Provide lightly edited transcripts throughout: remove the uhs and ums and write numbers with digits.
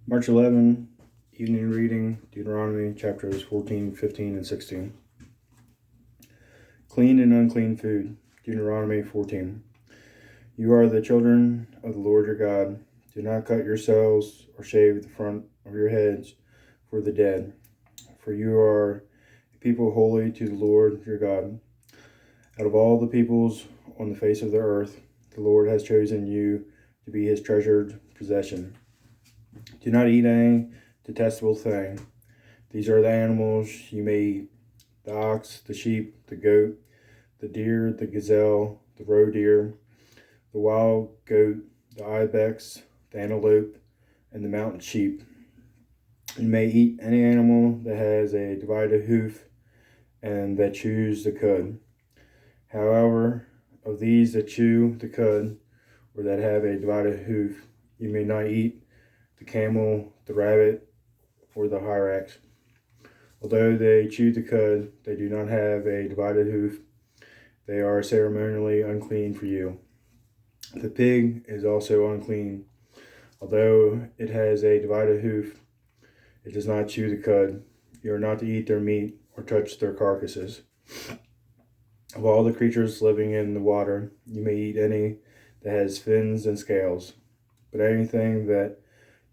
March 11, evening reading, Deuteronomy chapters 14, 15, and 16. Clean and unclean food, Deuteronomy 14. You are the children of the Lord your God. Do not cut yourselves or shave the front of your heads for the dead, for you are a people holy to the Lord your God. Out of all the peoples on the face of the earth, the Lord has chosen you to be his treasured possession. Do not eat any detestable thing. These are the animals you may eat: the ox, the sheep, the goat, the deer, the gazelle, the roe deer, the wild goat, the ibex, the antelope, and the mountain sheep. You may eat any animal that has a divided hoof and that chews the cud. However, of these that chew the cud or that have a divided hoof, you may not eat the camel, the rabbit, or the hyrax. Although they chew the cud, they do not have a divided hoof. They are ceremonially unclean for you. The pig is also unclean. Although it has a divided hoof, it does not chew the cud. You are not to eat their meat or touch their carcasses. Of all the creatures living in the water, you may eat any that has fins and scales. But anything that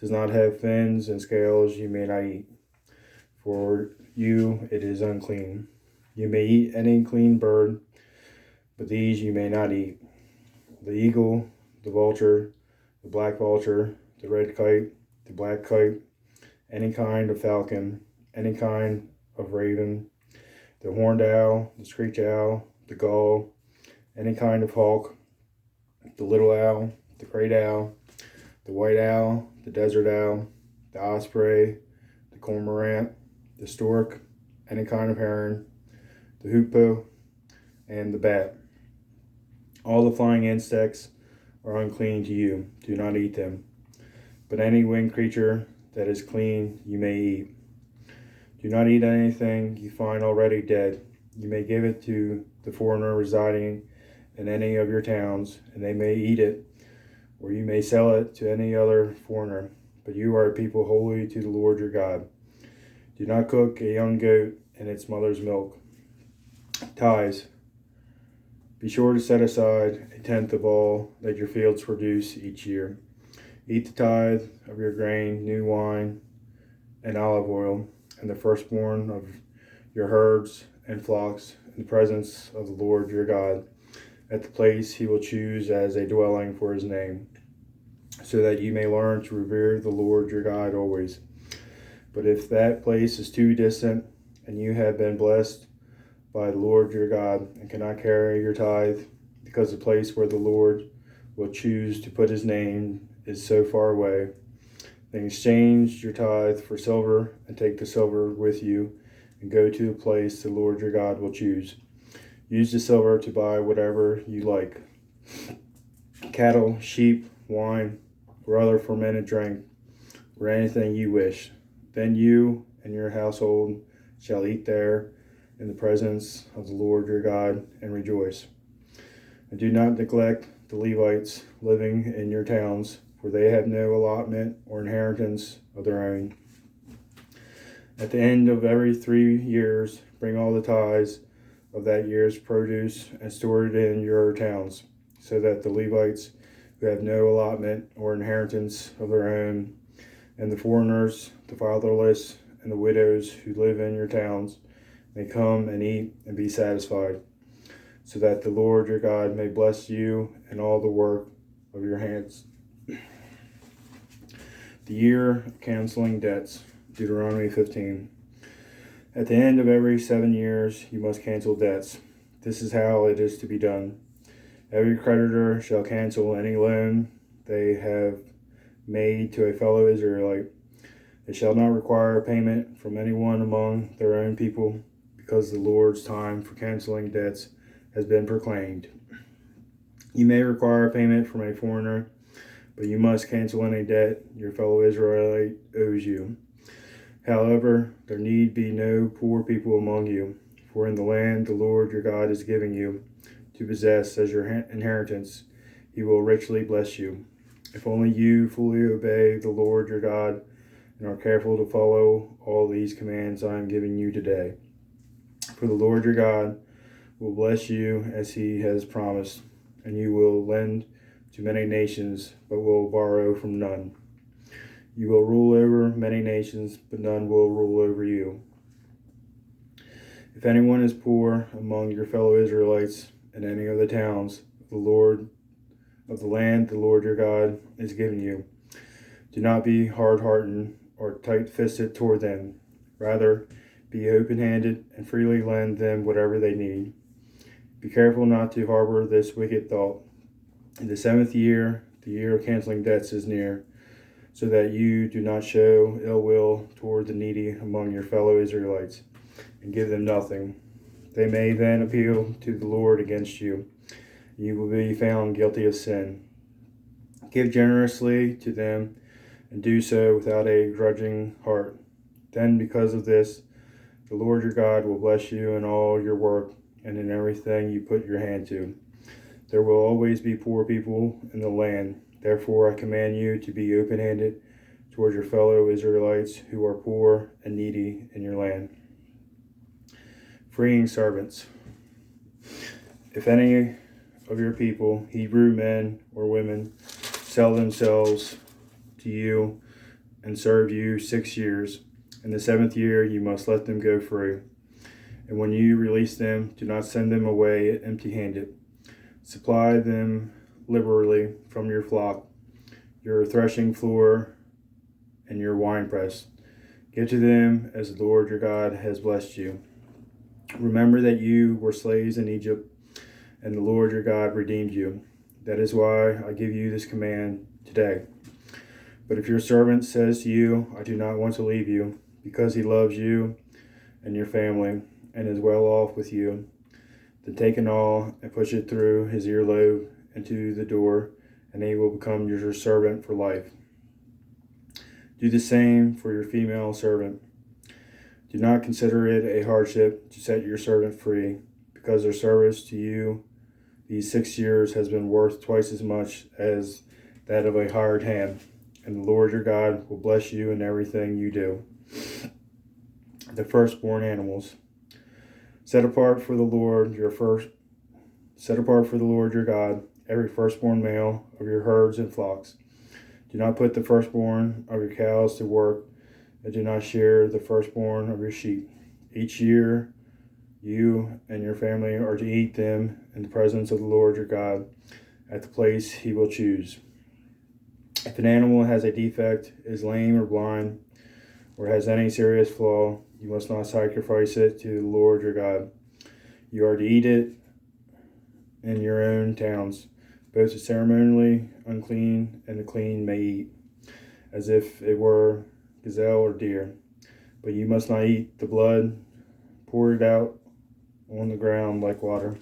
does not have fins and scales you may not eat. For you it is unclean. You may eat any clean bird, but these you may not eat: the eagle, the vulture, the black vulture, the red kite, the black kite, any kind of falcon, any kind of raven, the horned owl, the screech owl, the gull, any kind of hawk, the little owl, the great owl, the white owl, the desert owl, the osprey, the cormorant, the stork, any kind of heron, the hoopoe, and the bat. All the flying insects are unclean to you. Do not eat them. But any winged creature that is clean you may eat. Do not eat anything you find already dead. You may give it to the foreigner residing in any of your towns, and they may eat it, or you may sell it to any other foreigner. But you are a people holy to the Lord your God. Do not cook a young goat in its mother's milk. Tithes. Be sure to set aside a tenth of all that your fields produce each year. Eat the tithe of your grain, new wine, and olive oil, and the firstborn of your herds and flocks in the presence of the Lord your God, at the place he will choose as a dwelling for his name, so that you may learn to revere the Lord your God always. But if that place is too distant, and you have been blessed by the Lord your God, and cannot carry your tithe, because the place where the Lord will choose to put his name is so far away, then exchange your tithe for silver, and take the silver with you, and go to the place the Lord your God will choose. Use the silver to buy whatever you like: cattle, sheep, wine, or other fermented drink, or anything you wish. Then you and your household shall eat there in the presence of the Lord your God and rejoice. And do not neglect the Levites living in your towns, for they have no allotment or inheritance of their own. At the end of every 3 years, bring all the tithes of that year's produce and store it in your towns, so that the Levites who have no allotment or inheritance of their own, and the foreigners, the fatherless, and the widows who live in your towns may come and eat and be satisfied, so that the Lord your God may bless you in all the work of your hands. The year of canceling debts, Dueteronomy 15. At the end of every 7 years, you must cancel debts. This is how it is to be done. Every creditor shall cancel any loan they have made to a fellow Israelite. They shall not require payment from anyone among their own people, because the Lord's time for canceling debts has been proclaimed. You may require payment from a foreigner, but you must cancel any debt your fellow Israelite owes you. However, there need be no poor people among you, for in the land the Lord your God is giving you to possess as your inheritance, he will richly bless you. If only you fully obey the Lord your God and are careful to follow all these commands I am giving you today. For the Lord your God will bless you as he has promised, and you will lend to many nations, but will borrow from none. You will rule over many nations, but none will rule over you. If anyone is poor among your fellow Israelites in any of the towns of the land the Lord your God is giving you, do not be hard-hearted or tight-fisted toward them. Rather, be open-handed and freely lend them whatever they need. Be careful not to harbor this wicked thought. In the 7th year, the year of canceling debts is near, so that you do not show ill will toward the needy among your fellow Israelites, and give them nothing. They may then appeal to the Lord against you, and you will be found guilty of sin. Give generously to them, and do so without a grudging heart. Then, because of this, the Lord your God will bless you in all your work and in everything you put your hand to. There will always be poor people in the land. Therefore, I command you to be open-handed toward your fellow Israelites who are poor and needy in your land. Freeing servants. If any of your people, Hebrew men or women, sell themselves to you and serve you 6 years, in the 7th year you must let them go free. And when you release them, do not send them away empty-handed. Supply them liberally from your flock, your threshing floor, and your winepress. Give to them as the Lord your God has blessed you. Remember that you were slaves in Egypt, and the Lord your God redeemed you. That is why I give you this command today. But if your servant says to you, I do not want to leave you, because he loves you and your family, and is well off with you, then take an awl and push it through his earlobe into the door, and he will become your servant for life. Do the same for your female servant. Do not consider it a hardship to set your servant free, because their service to you these 6 years has been worth twice as much as that of a hired hand, and the Lord your God will bless you in everything you do. The firstborn animals. Set apart for the Lord your God every firstborn male of your herds and flocks. Do not put the firstborn of your cows to work, and do not shear the firstborn of your sheep. Each year you and your family are to eat them in the presence of the Lord your God at the place he will choose. If an animal has a defect, is lame or blind, or has any serious flaw, you must not sacrifice it to the Lord your God. You are to eat it in your own towns. Both the ceremonially unclean and the clean may eat, as if it were gazelle or deer. But you must not eat the blood. Pour it out on the ground like water.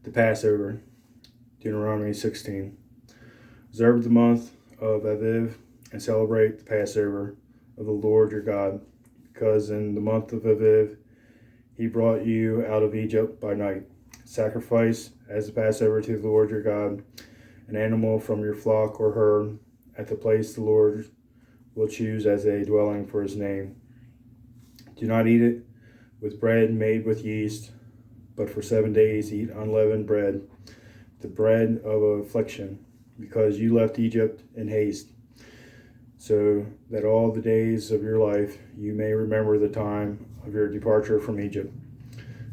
The Passover. Dueteronomy 16. Observe the month of Aviv and celebrate the Passover of the Lord your God, because in the month of Aviv he brought you out of Egypt by night. Sacrifice as the Passover to the Lord your God an animal from your flock or herd at the place the Lord will choose as a dwelling for his name. Do not eat it with bread made with yeast, but for 7 days eat unleavened bread, the bread of affliction, because you left Egypt in haste, so that all the days of your life you may remember the time of your departure from Egypt.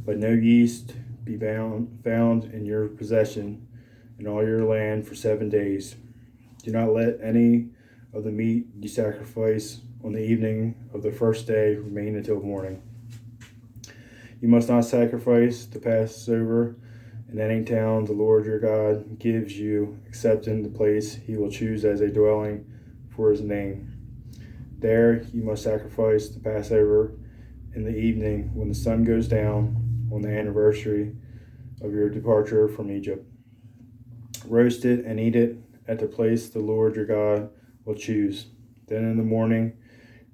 Let no yeast be found in your possession in all your land for 7 days. Do not let any of the meat you sacrifice on the evening of the first day remain until morning. You must not sacrifice the Passover in any town the Lord your God gives you, except in the place he will choose as a dwelling for his name. There you must sacrifice the Passover in the evening when the sun goes down on the anniversary of your departure from Egypt. Roast it and eat it at the place the Lord your God will choose. Then in the morning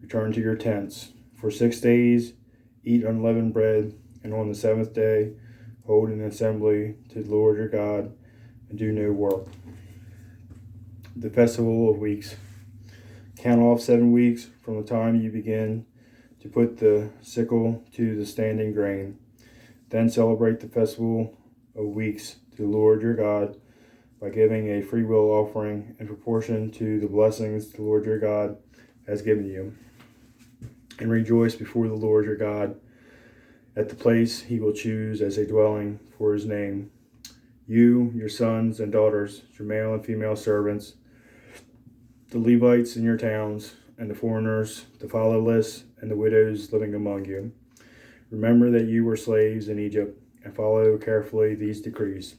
return to your tents. For 6 days eat unleavened bread, and on the 7th day hold an assembly to the Lord your God, and do no work. The Festival of Weeks. Count off 7 weeks from the time you begin to put the sickle to the standing grain. Then celebrate the festival of weeks to the Lord your God by giving a freewill offering in proportion to the blessings the Lord your God has given you. And rejoice before the Lord your God at the place he will choose as a dwelling for his name. You, your sons and daughters, your male and female servants, the Levites in your towns, and the foreigners, the fatherless, and the widows living among you. Remember that you were slaves in Egypt, and follow carefully these decrees.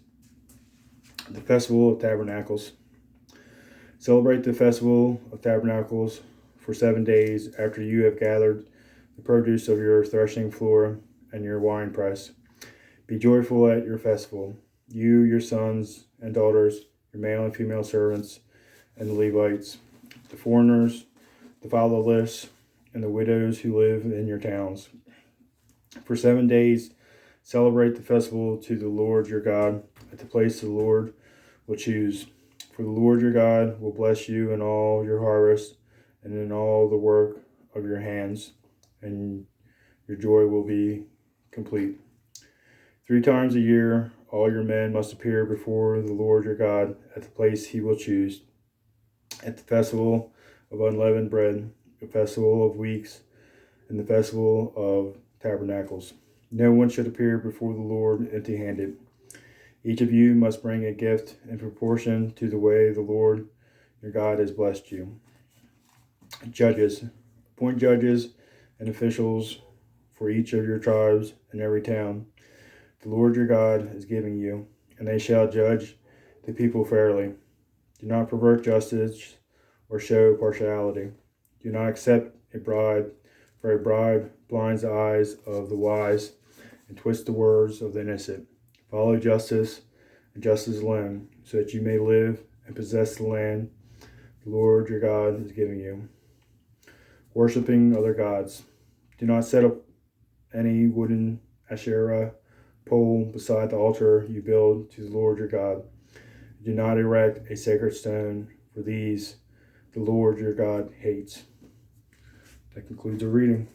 The Festival of Tabernacles. Celebrate the Festival of Tabernacles for 7 days after you have gathered the produce of your threshing floor and your winepress. Be joyful at your festival, you, your sons and daughters, your male and female servants, and the Levites, the foreigners, the fatherless, and the widows who live in your towns. For 7 days, celebrate the festival to the Lord your God at the place the Lord will choose. For the Lord your God will bless you in all your harvest and in all the work of your hands, and your joy will be complete. 3 times a year, all your men must appear before the Lord your God at the place he will choose. At the festival of unleavened bread, the festival of weeks, and the festival of tabernacles. No one should appear before the Lord empty-handed. Each of you must bring a gift in proportion to the way the Lord your God has blessed you. Judges. Appoint judges and officials for each of your tribes in every town the Lord your God is giving you, and they shall judge the people fairly. Do not pervert justice or show partiality. Do not accept a bribe, for a bribe blinds the eyes of the wise and twists the words of the innocent. Follow justice and justice alone, so that you may live and possess the land the Lord your God is giving you. Worshipping other gods. Do not set up any wooden Asherah pole beside the altar you build to the Lord your God. Do not erect a sacred stone, for these the Lord your God hates. That concludes our reading.